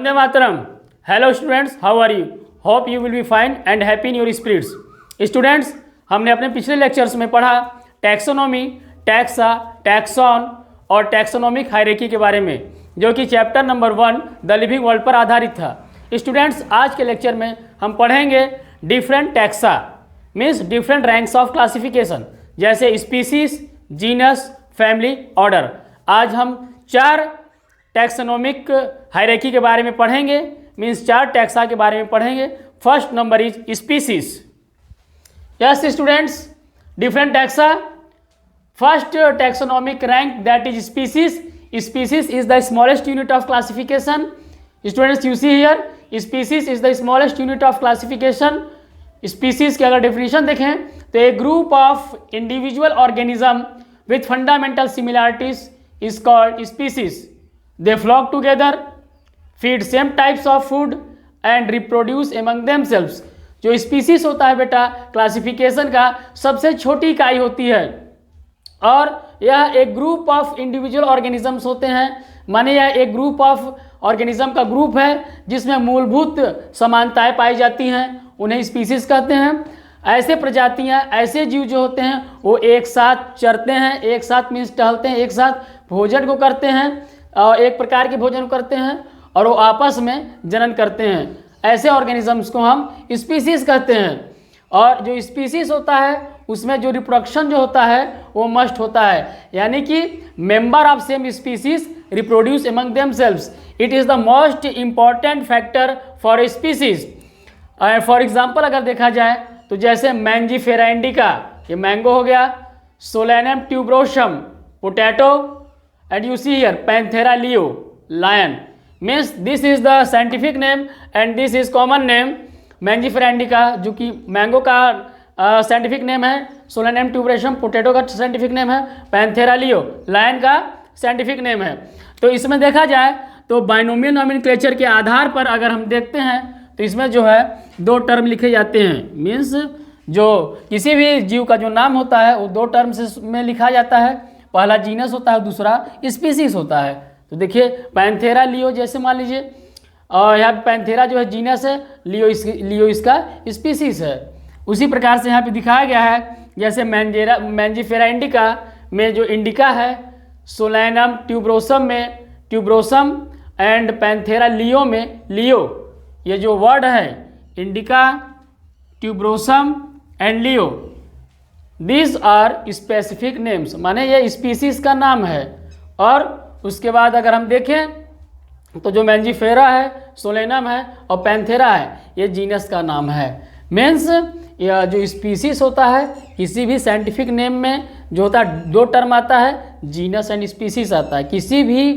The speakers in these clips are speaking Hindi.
वंदे मातरम। Hello students, how are you? Hope you will be fine and happy in your spirits. Students, हमने अपने पिछले लेक्चर्स में पढ़ा टैक्सोनॉमी, टैक्सा, टैक्सॉन और टैक्सोनॉमिक हायरार्की के बारे में, जो कि chapter number 1 the living world पर आधारित था। स्टूडेंट्स, आज के लेक्चर में हम पढ़ेंगे different taxa, means different ranks of classification, जैसे स्पीसीज, जीनस, फैमिली, ऑर्डर। आज हम 4 टैक्सोनॉमिक हायरार्की के बारे में पढ़ेंगे, मीन्स 4 टैक्सा के बारे में पढ़ेंगे। First number is species. Yes students, different taxa. First taxonomic rank, that is species. Species is the smallest unit of classification. Students, you see here, species is the smallest unit of classification. Species की अगर definition देखें तो a group of individual organism with fundamental similarities is called species. They flock together, feed same types of food and reproduce among themselves. जो species होता है बेटा, क्लासिफिकेशन का सबसे छोटी इकाई होती है और यह एक ग्रुप ऑफ इंडिविजुअल ऑर्गेनिजम्स होते हैं। माने यह एक ग्रुप ऑफ ऑर्गेनिज्म का ग्रुप है जिसमें मूलभूत समानताएं पाई जाती हैं, उन्हें स्पीसीज कहते हैं। ऐसे प्रजातियां, ऐसे जीव जो होते हैं वो एक साथ चरते हैं, एक साथ मीन्स टहलते हैं, एक साथ भोजन को करते हैं और एक प्रकार के भोजन को करते हैं और वो आपस में जनन करते हैं। ऐसे ऑर्गेनिजम्स को हम स्पीसीज कहते हैं। और जो स्पीसीज होता है उसमें जो रिप्रोडक्शन जो होता है वो मस्ट होता है, यानी कि member of same species reproduce among themselves. It is the most important factor for species. For example अगर देखा जाए तो जैसे मैंजीफेरा इंडिका, ये मैंगो हो गया, solanum tuberosum potato, and you see here panthera leo lion. Means this is the scientific name and this is common name. Mangifera indica जो कि मैंगो का साइंटिफिक नेम है, सोलेनम ट्यूब्रोसम पोटैटो का साइंटिफिक नेम है, पैंथेरा लियो लायन का साइंटिफिक नेम है। तो इसमें देखा जाए तो बाइनोमियल नॉमेनक्लेचर के आधार पर अगर हम देखते हैं तो इसमें जो है 2 टर्म लिखे जाते हैं। मीन्स जो किसी भी जीव का जो नाम होता है वो 2 टर्म से में लिखा जाता है। पहला जीनस होता है, दूसरा स्पीसीज होता है। तो देखिए पैंथेरा लियो जैसे मान लीजिए, और यहाँ पे पैंथेरा जो है जीनस है, लियो इसका स्पीसीज है। उसी प्रकार से यहाँ पे दिखाया गया है, जैसे मैंजीफेरा इंडिका में जो इंडिका है, सोलेनम ट्यूब्रोसम में ट्यूब्रोसम एंड पैंथेरा लियो में लियो। ये जो वर्ड है indica, tuberosum and leo, these are specific names, माने ये स्पीसीज का नाम है। और उसके बाद अगर हम देखें तो जो मैंजीफेरा है, सोलेनम है और पैंथेरा है, ये जीनस का नाम है। मीन्स यह जो स्पीसीज होता है किसी भी साइंटिफिक नेम में जो होता है 2 टर्म आता है, जीनस एंड स्पीसीज आता है। किसी भी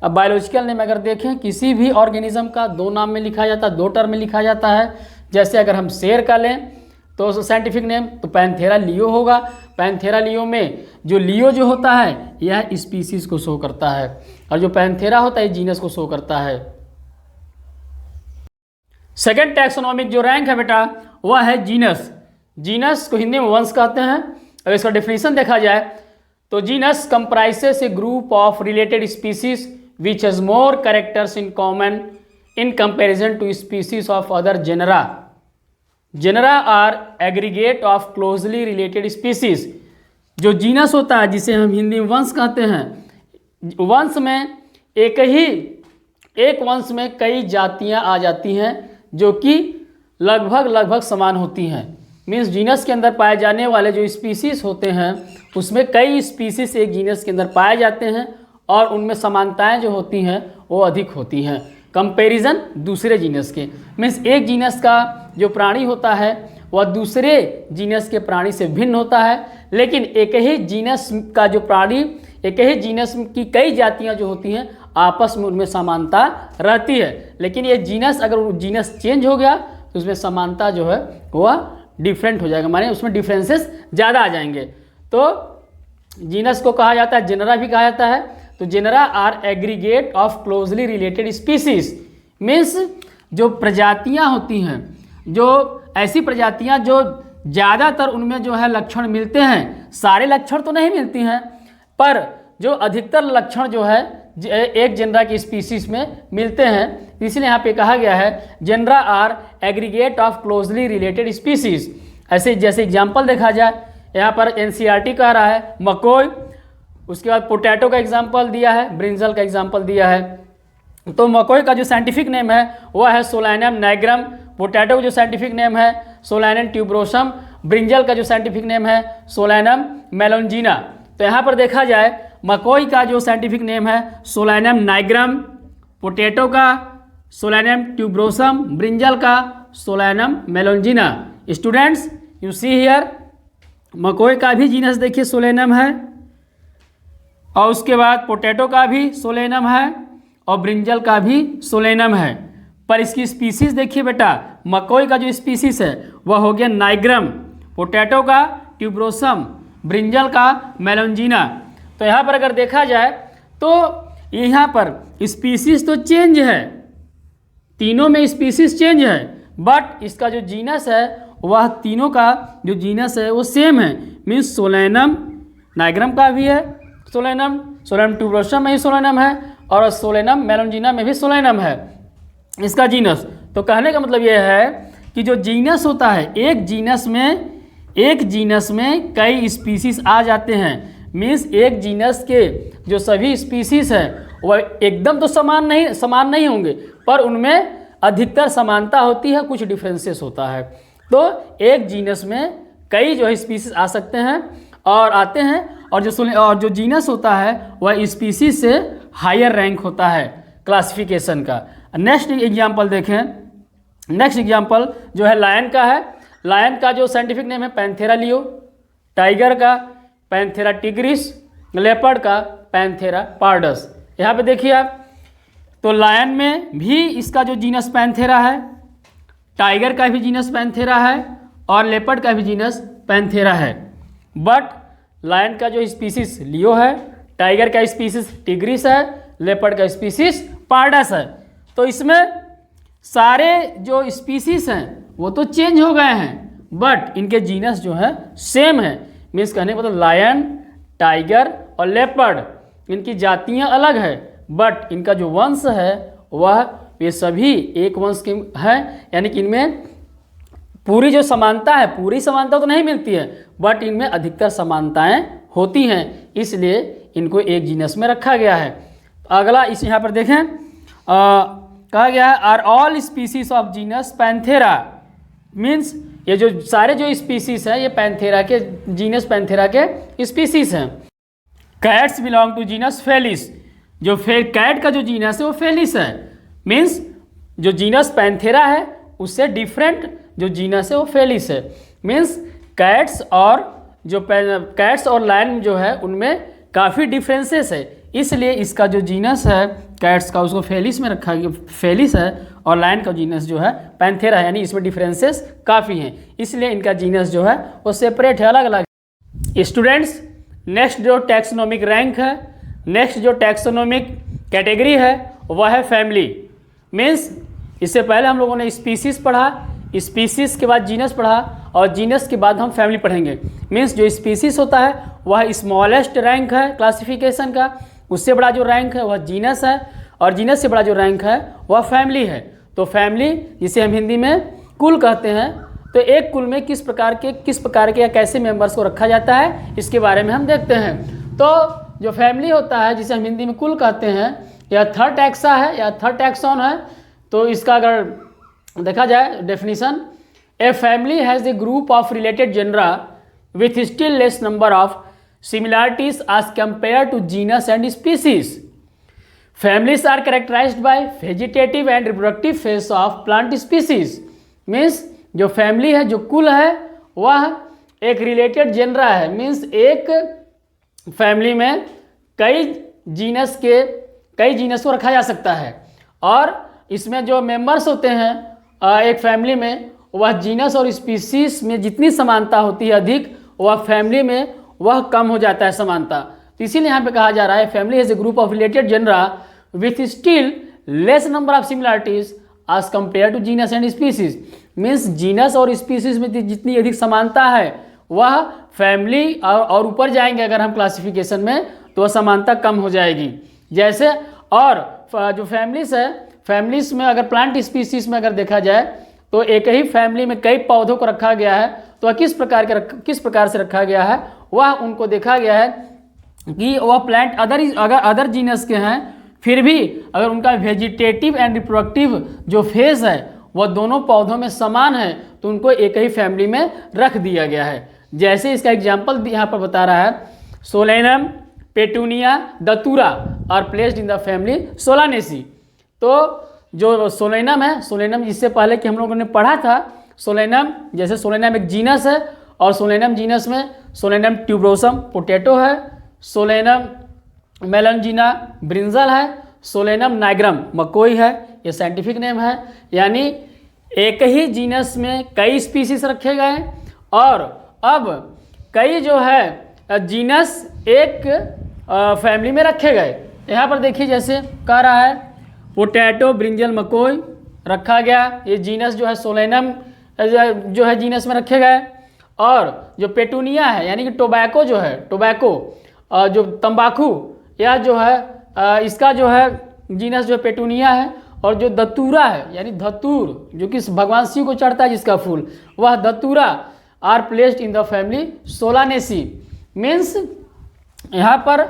बायोलॉजिकल नेम अगर देखें, किसी भी ऑर्गेनिज्म का 2 नाम में लिखा जाता है, 2 टर्म में लिखा जाता है। जैसे अगर हम शेर का लें तो साइंटिफिक नेम तो पैंथेरा लियो होगा। पैंथेरा लियो में जो लियो जो होता है यह स्पीसीज को शो करता है और जो पैंथेरा होता है जीनस को शो करता है। सेकेंड टैक्सोनॉमिक जो रैंक है बेटा वह है जीनस। जीनस को हिंदी में वंश कहते हैं। अगर इसका डेफिनेशन देखा जाए तो genus comprises a group of related species which has more characters in common in comparison to species of other genera. Genera are aggregate of closely related species. जो जीनस होता है जिसे हम हिंदी में वंश कहते हैं, वंश में एक वंश में कई जातियां आ जाती हैं जो कि लगभग समान होती हैं। मीन्स जीनस के अंदर पाए जाने वाले जो स्पीसीज होते हैं उसमें कई स्पीसीज एक जीनस के अंदर पाए जाते हैं और उनमें समानताएं जो होती हैं वो अधिक होती हैं कंपैरिजन दूसरे जीनस के। मीन्स एक जीनस का जो प्राणी होता है वह दूसरे जीनस के प्राणी से भिन्न होता है, लेकिन एक ही जीनस का जो प्राणी, एक ही जीनस की कई जातियां जो होती हैं आपस में उनमें समानता रहती है। लेकिन ये जीनस अगर जीनस चेंज हो गया तो उसमें समानता जो है वह डिफरेंट हो जाएगा, माने उसमें डिफरेंसेस ज़्यादा आ जाएंगे। तो जीनस को कहा जाता है, जेनरा भी कहा जाता है। तो genera are aggregate of closely related species. Means जो प्रजातियां होती हैं, जो ऐसी प्रजातियां जो ज़्यादातर उनमें जो है लक्षण मिलते हैं, सारे लक्षण तो नहीं मिलती हैं पर जो अधिकतर लक्षण जो है एक जेनरा की स्पीसीज में मिलते हैं, इसलिए यहाँ पे कहा गया है genera are aggregate of closely related species. ऐसे जैसे एग्जाम्पल देखा जाए, यहाँ पर एनसीईआरटी कह रहा है मकोई, उसके बाद पोटैटो का एग्जाम्पल दिया है, ब्रिंजल का एग्जाम्पल दिया है। तो मकोई का जो साइंटिफिक नेम है वह है सोलैनम नाइग्रम, पोटैटो का जो साइंटिफिक नेम है सोलैनम ट्यूबरोसम, ब्रिंजल का जो साइंटिफिक नेम है सोलैनम मेलोंजिना। तो यहाँ पर देखा जाए मकोई का जो साइंटिफिक नेम है सोलैनम नाइग्रम, पोटैटो का सोलैनम ट्यूबरोसम, ब्रिंजल का Solanum melongena. Students you see here, मकोई का भी जीनस देखिए सोलेनम है, और उसके बाद पोटैटो का भी सोलेनम है, और ब्रिंजल का भी सोलेनम है। पर इसकी स्पीसीज देखिए बेटा, मकोई का जो स्पीसीज है वह हो गया नाइग्रम, पोटैटो का ट्यूबरोसम, ब्रिंजल का मेलोंजिना। तो यहाँ पर अगर देखा जाए तो यहाँ पर स्पीसीज तो चेंज है, तीनों में स्पीसीज चेंज है, बट इसका जो जीनस है वह तीनों का जो जीनस है वो सेम है। मीन्स सोलेनम नाइग्रम का भी है सोलेनम, सोलेनम ट्यूबरोसम में भी सोलेनम है, और सोलेनम मेलोंजिना में भी सोलेनम है इसका जीनस। तो कहने का मतलब यह है कि जो जीनस होता है, एक जीनस में कई स्पीसीज आ जाते हैं। मीन्स एक जीनस के जो सभी स्पीसीज हैं वह एकदम तो समान नहीं होंगे, पर उनमें अधिकतर समानता होती है, कुछ डिफरेंसेस होता है। तो एक जीनस में कई जो है स्पीसीज आ सकते हैं और आते हैं, और जो जीनस होता है वह स्पीसीज से हायर रैंक होता है क्लासिफिकेशन का। नेक्स्ट एग्जांपल देखें, नेक्स्ट एग्जांपल जो है लायन का है। लायन का जो साइंटिफिक नेम है पैंथेरा लियो, टाइगर का पैंथेरा टिग्रिस, लेपर्ड का पैंथेरा पार्डस। यहाँ पे देखिए आप, तो लायन में भी इसका जो जीनस पैंथेरा है, टाइगर का भी जीनस पैंथेरा है, और लेपर्ड का भी जीनस पैंथेरा है। बट लायन का जो स्पीसीज लियो है, टाइगर का स्पीसीज टिग्रिस है, लेपर्ड का स्पीसीज पार्डस है। तो इसमें सारे जो स्पीसीज हैं वो तो चेंज हो गए हैं, बट इनके जीनस जो है सेम है। मीन्स कहने का मतलब लायन, टाइगर और लेपर्ड इनकी जातियां अलग है, बट इनका जो वंश है वह ये सभी एक वंश के हैं। यानी कि इनमें पूरी जो समानता है, पूरी समानता तो नहीं मिलती है, बट इनमें अधिकतर समानताएं होती हैं, इसलिए इनको एक जीनस में रखा गया है। अगला इस यहाँ पर देखें, कहा गया है are all species of genus panthera. Means ये जो सारे जो स्पीसीज हैं ये पैंथेरा के जीनस पैंथेरा के स्पीसीज हैं। Cats belong to genus felis, जो कैट का जो जीनस है वो फेलिस है। मीन्स जो जीनस पैंथेरा है उससे डिफरेंट जो जीनस है वो फेलिस है। मीन्स कैट्स और लायन जो है उनमें काफ़ी डिफरेंसेस है, इसलिए इसका जो जीनस है कैट्स का उसको फेलिस में रखा गया, फेलिस है, और लायन का जीनस जो है पैंथेरा है, यानी इसमें डिफरेंसेस काफ़ी हैं, इसलिए इनका जीनस जो है वो सेपरेट है, अलग अलग। स्टूडेंट्स नेक्स्ट जो टैक्सोनॉमिक रैंक है, नेक्स्ट जो टैक्सोनॉमिक कैटेगरी है वह है फैमिली। मीन्स इससे पहले हम लोगों ने स्पीसीज पढ़ा, स्पीसीज के बाद जीनस पढ़ा, और जीनस के बाद हम फैमिली पढ़ेंगे। मीन्स जो स्पीसीज होता है वह स्मॉलेस्ट रैंक है क्लासिफिकेशन का, उससे बड़ा जो रैंक है वह जीनस है, और जीनस से बड़ा जो रैंक है वह फैमिली है। तो फैमिली जिसे हम हिंदी में कुल कहते हैं, तो एक कुल में किस प्रकार के या कैसे मेंबर्स को रखा जाता है इसके बारे में हम देखते हैं। तो जो फैमिली होता है जिसे हम हिंदी में कुल कहते हैं, या थर्ड टैक्सा है या थर्ड टैक्सॉन है। तो इसका अगर देखा जाए definition, a family has a group of related genera with still less number of similarities as compared to genus and species. Families are characterized by vegetative and reproductive phase of plant species. Means जो फैमिली है, जो कुल है, वह एक रिलेटेड जेनरा है। मीन्स एक फैमिली में कई जीनस को रखा जा सकता है, और इसमें जो मेंबर्स होते हैं एक फैमिली में, वह जीनस और स्पीसीज में जितनी समानता होती है अधिक, वह फैमिली में वह कम हो जाता है समानता। तो इसीलिए यहाँ पे कहा जा रहा है family has a group of related genera with still less number of similarities as compare to genus and species. Means genus और स्पीसीज में जितनी अधिक समानता है वह फैमिली और ऊपर जाएंगे अगर हम क्लासिफिकेशन में, तो वह समानता कम हो जाएगी। जैसे और जो फैमिलीज है, फैमिलीज में अगर प्लांट स्पीसीज में अगर देखा जाए तो एक ही फैमिली में कई पौधों को रखा गया है। तो वह किस प्रकार से रखा गया है, वह उनको देखा गया है कि वह प्लांट अगर अदर जीनस के हैं, फिर भी अगर उनका वेजिटेटिव एंड रिप्रोडक्टिव जो फेज है वह दोनों पौधों में समान है, तो उनको एक ही फैमिली में रख दिया गया है। जैसे इसका एग्जाम्पल यहाँ पर बता रहा है, Solanum, Petunia, Datura are placed in the family Solanaceae. तो जो सोलेनम है, सोलेनम इससे पहले कि हम लोगों ने पढ़ा था, सोलेनम जैसे सोलेनम एक जीनस है और सोलेनम जीनस में सोलेनम ट्यूबरोसम पोटैटो है, सोलेनम मेलनजीना ब्रिंजल है, सोलेनम नाइग्रम मकोई है, ये साइंटिफिक नेम है। यानी एक ही जीनस में कई स्पीसीज रखे गए और अब कई जो है जीनस एक फैमिली में रखे गए। यहाँ पर देखिए जैसे कह रहा है पोटैटो, ब्रिंजल, मकोई रखा गया, ये जीनस जो है सोलेनम जो है जीनस में रखे गए। और जो पेटूनिया है यानी कि टोबैको जो है, टोबैको जो तंबाकू या जो है इसका जो है जीनस जो पेटूनिया है। और जो दतूरा है यानी धतूर जो कि भगवान शिव को चढ़ता है जिसका फूल, वह Datura are placed in the family Solanaceae. Means यहाँ पर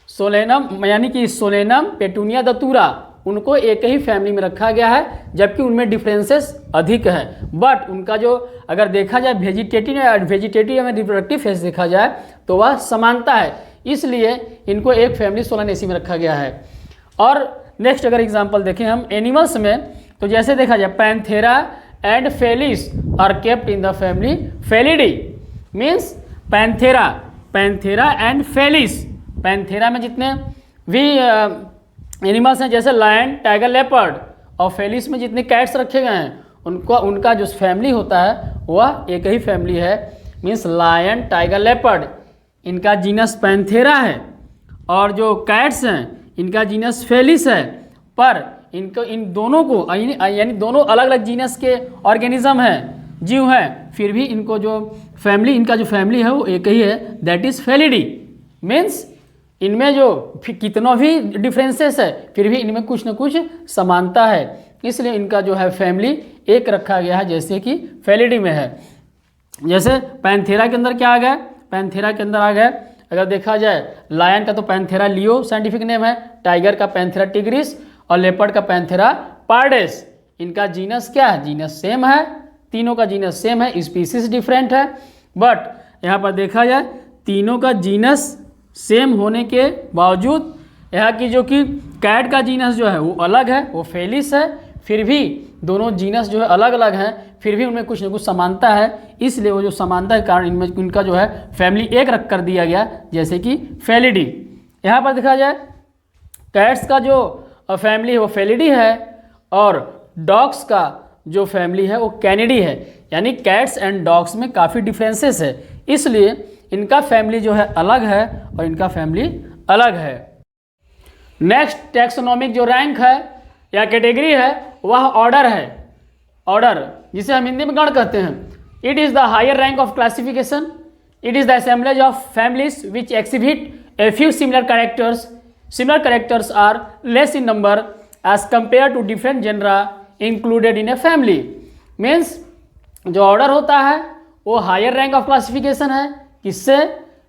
सोलेनम यानी कि सोलेनम, पेटूनिया, दतूरा उनको एक ही फैमिली में रखा गया है, जबकि उनमें डिफरेंसेस अधिक है। बट उनका जो अगर देखा जाए वेजिटेटिव या रिप्रोडक्टिव फेज देखा जाए तो वह समानता है, इसलिए इनको एक फैमिली सोलानेसी में रखा गया है। और नेक्स्ट अगर एग्जांपल देखें हम एनिमल्स में, तो जैसे देखा जाए Panthera and Felis are kept in the family Felidae. Means Panthera and Felis, Panthera में जितने भी एनिमल्स हैं जैसे लायन, टाइगर, लेपर्ड, और फेलिस में जितने कैट्स रखे गए हैं उनका जो फैमिली होता है वह एक ही फैमिली है। मीन्स लायन, टाइगर, लेपर्ड इनका जीनस पैंथेरा है और जो कैट्स हैं इनका जीनस फेलिस है। पर इनको इन दोनों को यानी दोनों अलग अलग जीनस के ऑर्गेनिज्म हैं, जीव हैं, फिर भी इनको जो फैमिली इनका जो फैमिली है वो एक ही है, दैट इज़ फेलिडी। मीन्स इनमें जो कितना भी डिफरेंसेस है फिर भी इनमें कुछ न कुछ समानता है, इसलिए इनका जो है फैमिली एक रखा गया है, जैसे कि फेलिडी में है। जैसे पैंथेरा के अंदर क्या आ गया, पैंथेरा के अंदर आ गया अगर देखा जाए लायन का तो पैंथेरा लियो साइंटिफिक नेम है, टाइगर का पैंथेरा टिग्रिस और लेपर्ड का पैंथेरा पार्डेस। इनका जीनस क्या है, जीनस सेम है, तीनों का जीनस सेम है, स्पीसीज डिफरेंट है। बट यहाँ पर देखा जाए तीनों का जीनस सेम होने के बावजूद यहाँ की जो कि कैट का जीनस जो है वो अलग है, वो फेलिस है, फिर भी दोनों जीनस जो है अलग अलग हैं, फिर भी उनमें कुछ न कुछ समानता है, इसलिए वो जो समानता के कारण इनमें इनका जो है फैमिली एक रख कर दिया गया, जैसे कि फेलिडी। यहाँ पर देखा जाए कैट्स का जो फैमिली है वो फेलिडी है और डॉग्स का जो फैमिली है वो कैनिडी है। यानी कैट्स एंड डॉग्स में काफ़ी डिफरेंसेस है, इसलिए इनका फैमिली जो है अलग है और इनका फैमिली अलग है। नेक्स्ट टैक्सोनॉमिक जो रैंक है या कैटेगरी है वह ऑर्डर है। ऑर्डर जिसे हम हिंदी में गण कहते हैं। It is the higher rank of classification. It is the assemblage of families which exhibit a few similar characters. Similar characters are less in number as compare to different genera included in a family. Means जो ऑर्डर होता है वो हायर रैंक ऑफ क्लासिफिकेशन है। किससे?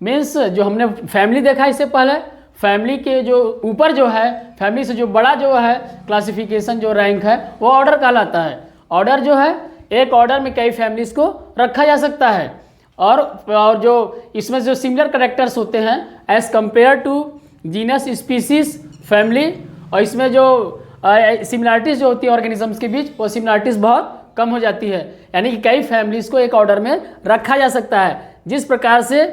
मीन्स जो हमने फैमिली देखा इससे पहले, फैमिली के जो ऊपर जो है, फैमिली से जो बड़ा जो है क्लासिफिकेशन जो रैंक है वो ऑर्डर कहलाता है। ऑर्डर जो है एक ऑर्डर में कई फैमिलीज को रखा जा सकता है और जो इसमें जो सिमिलर कैरेक्टर्स होते हैं as compare to genus, species, family, और इसमें जो सिमिलरिटीज़ जो होती है ऑर्गेनिजम्स के बीच वो सिमिलरिटीज़ बहुत कम हो जाती है। यानी कि कई फैमिलीज़ को एक ऑर्डर में रखा जा सकता है। जिस प्रकार से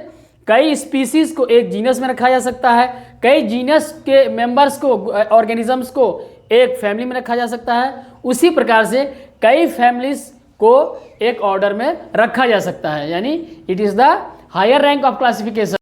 कई स्पीसीज़ को एक जीनस में रखा जा सकता है, कई जीनस के मेंबर्स को, ऑर्गेनिजम्स को एक फैमिली में रखा जा सकता है, उसी प्रकार से कई फैमिलीज़ को एक ऑर्डर में रखा जा सकता है। यानी it is the higher rank of classification.